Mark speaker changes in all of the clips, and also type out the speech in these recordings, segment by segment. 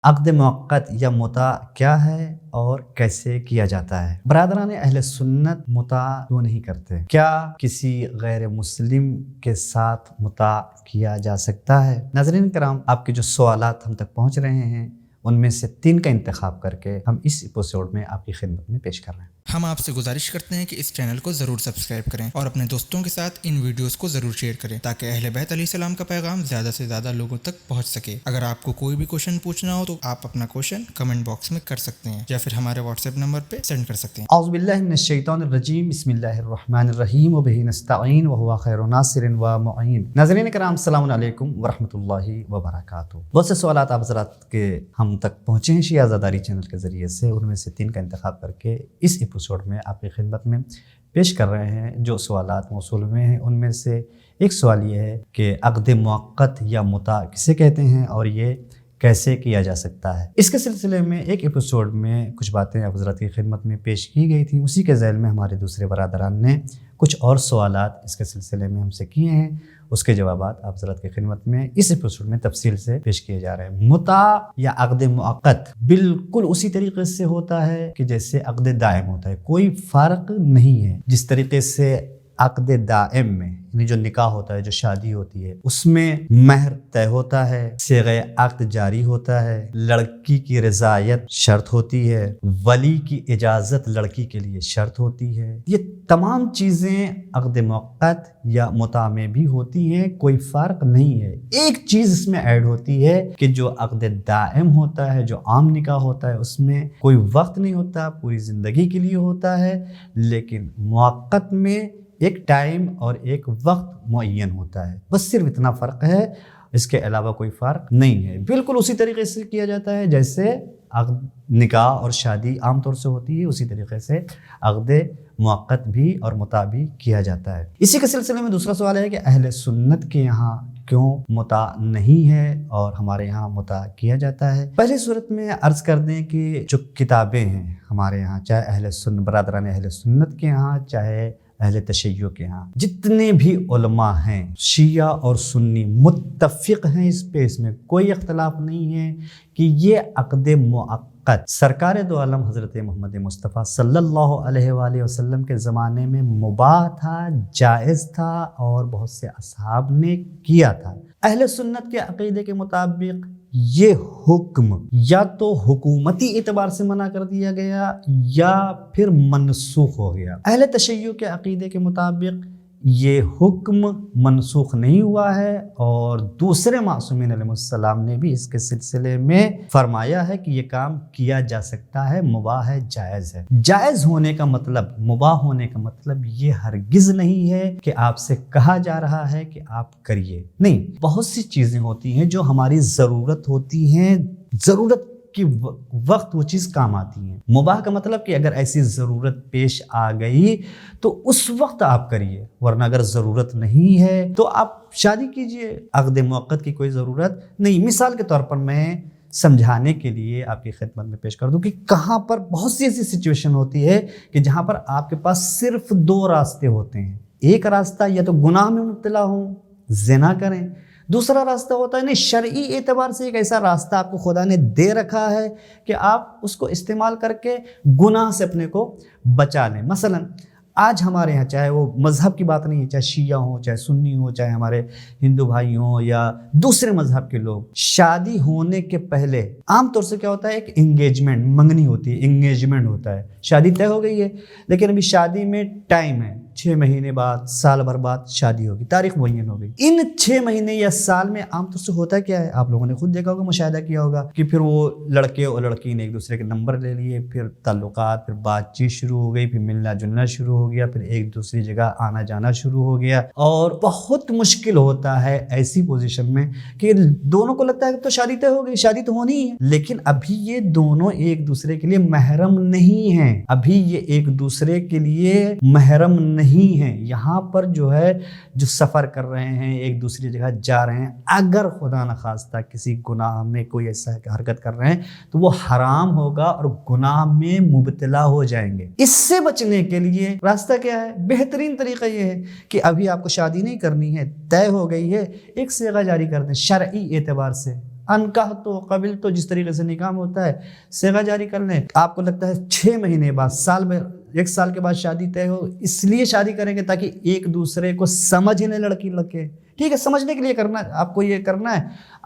Speaker 1: عقد موقت یا متع کیا ہے اور کیسے کیا جاتا ہے؟ برادران اہل سنت متع کیوں نہیں کرتے؟ کیا کسی غیر مسلم کے ساتھ متع کیا جا سکتا ہے؟ ناظرین کرام، آپ کے جو سوالات ہم تک پہنچ رہے ہیں ان میں سے 3 کا انتخاب کر کے ہم اس ایپیسوڈ میں آپ کی خدمت میں پیش کر رہے ہیں۔
Speaker 2: ہم آپ سے گزارش کرتے ہیں کہ اس چینل کو ضرور سبسکرائب کریں اور اپنے دوستوں کے ساتھ ان ویڈیوز کو ضرور شیئر کریں تاکہ اہل بیت علیہ السلام کا پیغام زیادہ سے زیادہ لوگوں تک پہنچ سکے۔ اگر آپ کو کوئی بھی کوشچن پوچھنا ہو تو آپ اپنا کوشچن کمنٹ باکس میں کر سکتے ہیں یا پھر ہمارے واٹس ایپ نمبر پہ سینڈ کر سکتے ہیں۔
Speaker 1: اعوذ باللہ من الشیطان الرجیم، بسم اللہ الرحمن الرحیم، وبہ نستعین وہو خیر ناصر و معین۔ ناظرین کرام، السلام علیکم ورحمۃ اللہ وبرکاتہ۔ بہت سے سوالات آپ حضرات کے ہم تک پہنچے ہیں شیعہ زاداری چینل کے ذریعے سے، ان میں سے 3 کا انتخاب کر کے اس ایپیسوڈ میں آپ کی خدمت میں پیش کر رہے ہیں۔ جو سوالات موصول ہوئے ہیں ان میں سے ایک سوال یہ ہے کہ عقد موقت یا متع کسے کہتے ہیں اور یہ کیسے کیا جا سکتا ہے؟ اس کے سلسلے میں ایک ایپیسوڈ میں کچھ باتیں آپ حضرات کی خدمت میں پیش کی گئی تھیں، اسی کے ذیل میں ہمارے دوسرے برادران نے کچھ اور سوالات اس کے سلسلے میں ہم سے کیے ہیں، اس کے جوابات آپ حضرات کی خدمت میں اس ایپیسوڈ میں تفصیل سے پیش کیے جا رہے ہیں۔ متع یا عقد موقت بالکل اسی طریقے سے ہوتا ہے کہ جیسے عقد دائم ہوتا ہے، کوئی فرق نہیں ہے۔ جس طریقے سے عقد دائم میں یعنی جو نکاح ہوتا ہے، جو شادی ہوتی ہے، اس میں مہر طے ہوتا ہے، صیغہ عقد جاری ہوتا ہے، لڑکی کی رضایت شرط ہوتی ہے، ولی کی اجازت لڑکی کے لیے شرط ہوتی ہے۔ یہ تمام چیزیں عقد موقت یا متع میں بھی ہوتی ہیں، کوئی فرق نہیں ہے۔ ایک چیز اس میں ایڈ ہوتی ہے کہ جو عقد دائم ہوتا ہے، جو عام نکاح ہوتا ہے، اس میں کوئی وقت نہیں ہوتا، پوری زندگی کے لیے ہوتا ہے، لیکن موقت میں ایک ٹائم اور ایک وقت معین ہوتا ہے، بس صرف اتنا فرق ہے، اس کے علاوہ کوئی فرق نہیں ہے۔ بالکل اسی طریقے سے کیا جاتا ہے جیسے نکاح اور شادی عام طور سے ہوتی ہے، اسی طریقے سے عقد موقت بھی اور متع بھی کیا جاتا ہے۔ اسی کے سلسلے میں دوسرا سوال ہے کہ اہل سنت کے یہاں کیوں متع نہیں ہے اور ہمارے یہاں متع کیا جاتا ہے؟ پہلی صورت میں عرض کر دیں کہ جو کتابیں ہیں ہمارے یہاں، چاہے اہل سنت برادران اہل سنت کے یہاں، چاہے اہل تشیع کے ہاں، جتنے بھی علماء ہیں شیعہ اور سنی متفق ہیں اس پہ، اس میں کوئی اختلاف نہیں ہے کہ یہ عقد موقت سرکار دو عالم حضرت محمد مصطفیٰ صلی اللہ علیہ وآلہ وسلم کے زمانے میں مباح تھا، جائز تھا اور بہت سے اصحاب نے کیا تھا۔ اہل سنت کے عقیدے کے مطابق یہ حکم یا تو حکومتی اعتبار سے منع کر دیا گیا یا پھر منسوخ ہو گیا۔ اہل تشیع کے عقیدے کے مطابق یہ حکم منسوخ نہیں ہوا ہے اور دوسرے معصومین علیہ السلام نے بھی اس کے سلسلے میں فرمایا ہے کہ یہ کام کیا جا سکتا ہے، مباح ہے، جائز ہے۔ جائز ہونے کا مطلب، مباح ہونے کا مطلب یہ ہرگز نہیں ہے کہ آپ سے کہا جا رہا ہے کہ آپ کریے، نہیں۔ بہت سی چیزیں ہوتی ہیں جو ہماری ضرورت ہوتی ہیں، ضرورت کہ وقت وہ چیز کام آتی ہے۔ مباح کا مطلب کہ اگر ایسی ضرورت پیش آ گئی تو اس وقت آپ کریے، ورنہ اگر ضرورت نہیں ہے تو آپ شادی کیجئے، عقد موقت کی کوئی ضرورت نہیں۔ مثال کے طور پر میں سمجھانے کے لیے آپ کی خدمت میں پیش کر دوں کہ کہاں پر بہت سی ایسی سچویشن ہوتی ہے کہ جہاں پر آپ کے پاس صرف 2 راستے ہوتے ہیں۔ ایک راستہ یا تو گناہ میں مبتلا ہوں، زنا کریں، دوسرا راستہ ہوتا ہے نہیں، شرعی اعتبار سے ایک ایسا راستہ آپ کو خدا نے دے رکھا ہے کہ آپ اس کو استعمال کر کے گناہ سے اپنے کو بچا لیں۔ مثلا آج ہمارے یہاں، چاہے وہ مذہب کی بات نہیں ہے، چاہے شیعہ ہوں، چاہے سنی ہوں، چاہے ہمارے ہندو بھائی ہوں یا دوسرے مذہب کے لوگ، شادی ہونے کے پہلے عام طور سے کیا ہوتا ہے، ایک انگیجمنٹ، منگنی ہوتی ہے، انگیجمنٹ ہوتا ہے۔ شادی طے ہو گئی ہے لیکن ابھی شادی میں ٹائم ہے، 6 مہینے بعد، سال بھر بعد شادی ہوگی، تاریخ معین ہو گئی۔ ان 6 مہینے یا سال میں عام طور سے ہوتا کیا ہے، آپ لوگوں نے خود دیکھا ہوگا، مشاہدہ کیا ہوگا کہ پھر وہ لڑکے اور لڑکی نے ایک دوسرے کے نمبر لے لیے، پھر تعلقات، پھر بات چیت شروع ہو گئی، پھر ملنا جلنا شروع ہو گیا، پھر ایک دوسری جگہ آنا جانا شروع ہو گیا، اور بہت مشکل ہوتا ہے ایسی پوزیشن میں کہ دونوں کو لگتا ہے کہ تو شادی طے ہو گئی، شادی تو ہونی ہے، لیکن ابھی یہ دونوں ایک دوسرے کے لیے محرم نہیں ہیں، ابھی یہ ایک دوسرے کے لیے محرم نہیں ہیں۔ یہاں پر جو ہے، جو سفر کر رہے ہیں، ایک دوسری جگہ جا رہے ہیں، اگر خدا نخواستہ کسی گناہ میں کوئی ایسا حرکت کر رہے ہیں تو وہ حرام ہوگا اور گناہ میں مبتلا ہو جائیں گے۔ اس سے بچنے کے لیے راستہ کیا ہے؟ بہترین طریقہ یہ ہے کہ ابھی آپ کو شادی نہیں کرنی ہے، طے ہو گئی ہے، ایک صیغہ جاری کر دیں شرعی اعتبار سے۔ انکاح تو قبل تو جس طریقے سے نکاح ہوتا ہے صیغہ جاری کر لیں. آپ کو لگتا ہے 6 مہینے بعد سال میں 1 سال کے بعد شادی طے ہو, اس لیے شادی کریں گے تاکہ ایک دوسرے کو سمجھ لیں لڑکی لڑکے. ٹھیک ہے, سمجھنے کے لیے کرنا ہے آپ کو, یہ کرنا ہے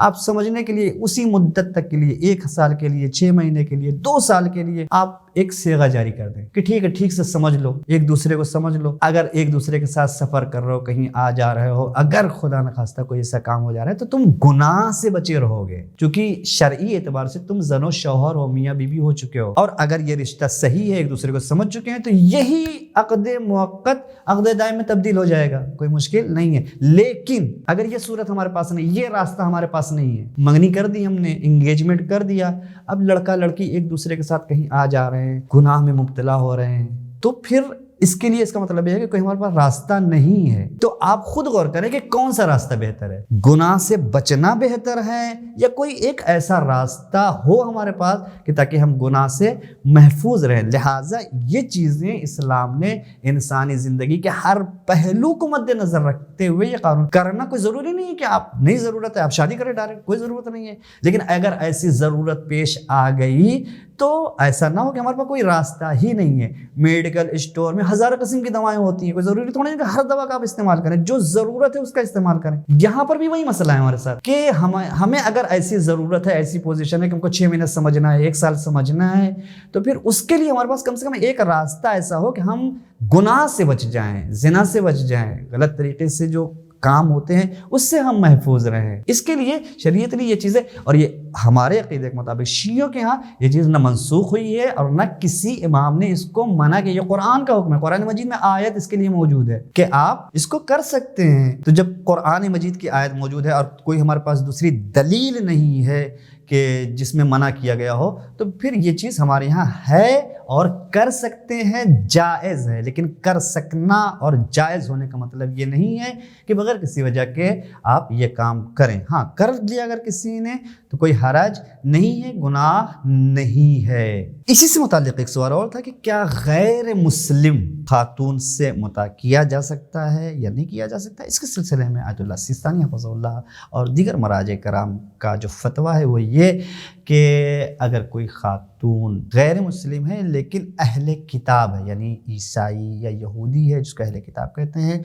Speaker 1: آپ سمجھنے کے لیے اسی مدت تک کے لیے 1 سال کے لیے 6 مہینے کے لیے 2 سال کے لیے آپ ایک صیغہ جاری کر دیں کہ ٹھیک ہے, ٹھیک سے سمجھ لو, ایک دوسرے کو سمجھ لو. اگر ایک دوسرے کے ساتھ سفر کر رہے ہو, کہیں آ جا رہے ہو, اگر خدا نخواستہ کوئی ایسا کام ہو جا رہا ہے تو تم گناہ سے بچے رہو گے, چونکہ شرعی اعتبار سے تم زن و شوہر ہو, میاں بیوی ہو چکے ہو. اور اگر یہ رشتہ صحیح ہے, ایک دوسرے کو سمجھ چکے ہیں, تو یہی عقد موقت عقد دائم میں تبدیل ہو جائے گا, کوئی مشکل نہیں ہے. لیکن اگر یہ صورت ہمارے پاس نہیں, یہ راستہ ہمارے پاس نہیں ہے, منگنی کر دی ہم نے, انگیجمنٹ کر دیا, اب لڑکا لڑکی ایک دوسرے کے ساتھ کہیں آ جا رہے ہیں, گناہ میں مبتلا ہو رہے ہیں, تو پھر اس کے لیے اس کا مطلب یہ ہے کہ کوئی ہمارے پاس راستہ نہیں ہے. تو آپ خود غور کریں کہ کون سا راستہ بہتر ہے, گناہ سے بچنا بہتر ہے یا کوئی ایک ایسا راستہ ہو ہمارے پاس کہ تاکہ ہم گناہ سے محفوظ رہیں. لہٰذا یہ چیزیں اسلام نے انسانی زندگی کے ہر پہلو کو مد نظر رکھتے ہوئے یہ قانون کرنا. کوئی ضروری نہیں ہے کہ آپ نہیں ضرورت ہے آپ شادی کریں ڈائریکٹ, کوئی ضرورت نہیں ہے. لیکن اگر ایسی ضرورت پیش آ گئی تو ایسا نہ ہو کہ ہمارے پاس کوئی راستہ ہی نہیں ہے. میڈیکل اسٹور میں ہزاروں قسم کی دوائیں ہوتی ہیں, کوئی ضروری تھوڑی نہیں کہ ہر دوا کا آپ استعمال کریں, جو ضرورت ہے اس کا استعمال کریں. یہاں پر بھی وہی مسئلہ ہے ہمارے ساتھ کہ ہمیں اگر ایسی ضرورت ہے, ایسی پوزیشن ہے کہ ہم کو 6 مہینے سمجھنا ہے, 1 سال سمجھنا ہے, تو پھر اس کے لیے ہمارے پاس کم سے کم ایک راستہ ایسا ہو کہ ہم گناہ سے بچ جائیں, زنا سے بچ جائیں, غلط طریقے سے جو کام ہوتے ہیں اس سے ہم محفوظ رہیں. اس کے لیے شریعت نے یہ چیزیں, اور یہ ہمارے عقیدے کے مطابق شیعوں کے ہاں یہ چیز نہ منسوخ ہوئی ہے اور نہ کسی امام نے اس کو منع کیا. یہ قرآن کا حکم ہے, قرآن مجید میں آیت اس کے لیے موجود ہے کہ آپ اس کو کر سکتے ہیں. تو جب قرآن مجید کی آیت موجود ہے اور کوئی ہمارے پاس دوسری دلیل نہیں ہے کہ جس میں منع کیا گیا ہو, تو پھر یہ چیز ہمارے یہاں ہے اور کر سکتے ہیں, جائز ہے. لیکن کر سکنا اور جائز ہونے کا مطلب یہ نہیں ہے کہ بغیر کسی وجہ کے آپ یہ کام کریں. ہاں, کر لیا اگر کسی نے تو کوئی حرج نہیں ہے, گناہ نہیں ہے. اسی سے متعلق ایک سوال اور تھا کہ کیا غیر مسلم خاتون سے مطاع کیا جا سکتا ہے یا نہیں کیا جا سکتا. اس کے سلسلے میں آیت اللہ سیستانی حفظہ اللہ اور دیگر مراجع کرام کا جو فتویٰ ہے وہ یہ کہ اگر کوئی خاتون غیر مسلم ہے لیکن اہل کتاب ہے, یعنی عیسائی یا یہودی ہے جس کو اہل کتاب کہتے ہیں,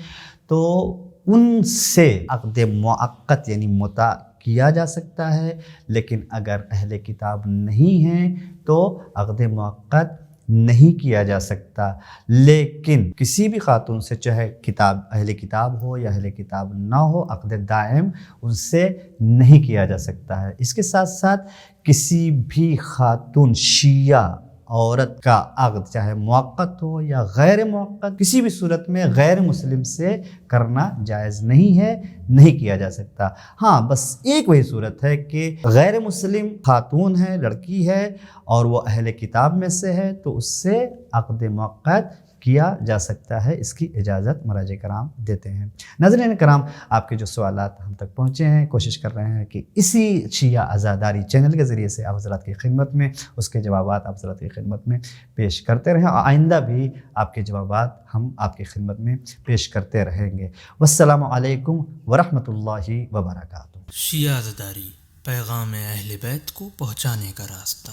Speaker 1: تو ان سے عقد موقت یعنی مطاع کیا جا سکتا ہے. لیکن اگر اہل کتاب نہیں ہیں تو عقد موقت نہیں کیا جا سکتا. لیکن کسی بھی خاتون سے چاہے کتاب اہل کتاب ہو یا اہل کتاب نہ ہو, عقد دائم ان سے نہیں کیا جا سکتا ہے. اس کے ساتھ ساتھ کسی بھی خاتون شیعہ عورت کا عقد چاہے موقت ہو یا غیر موقت, کسی بھی صورت میں غیر مسلم سے کرنا جائز نہیں ہے, نہیں کیا جا سکتا. ہاں, بس ایک وہی صورت ہے کہ غیر مسلم خاتون ہے, لڑکی ہے, اور وہ اہل کتاب میں سے ہے, تو اس سے عقد موقت کیا جا سکتا ہے. اس کی اجازت مراجع کرام دیتے ہیں. ناظرین کرام, آپ کے جو سوالات ہم تک پہنچے ہیں, کوشش کر رہے ہیں کہ اسی شیعہ عزاداری چینل کے ذریعے سے آپ حضرات کی خدمت میں اس کے جوابات آپ حضرات کی خدمت میں پیش کرتے رہیں, اور آئندہ بھی آپ کے جوابات ہم آپ کی خدمت میں پیش کرتے رہیں گے. والسلام علیکم ورحمۃ اللہ وبرکاتہ.
Speaker 3: شیعہ عزاداری, پیغام اہل بیت کو پہنچانے کا راستہ.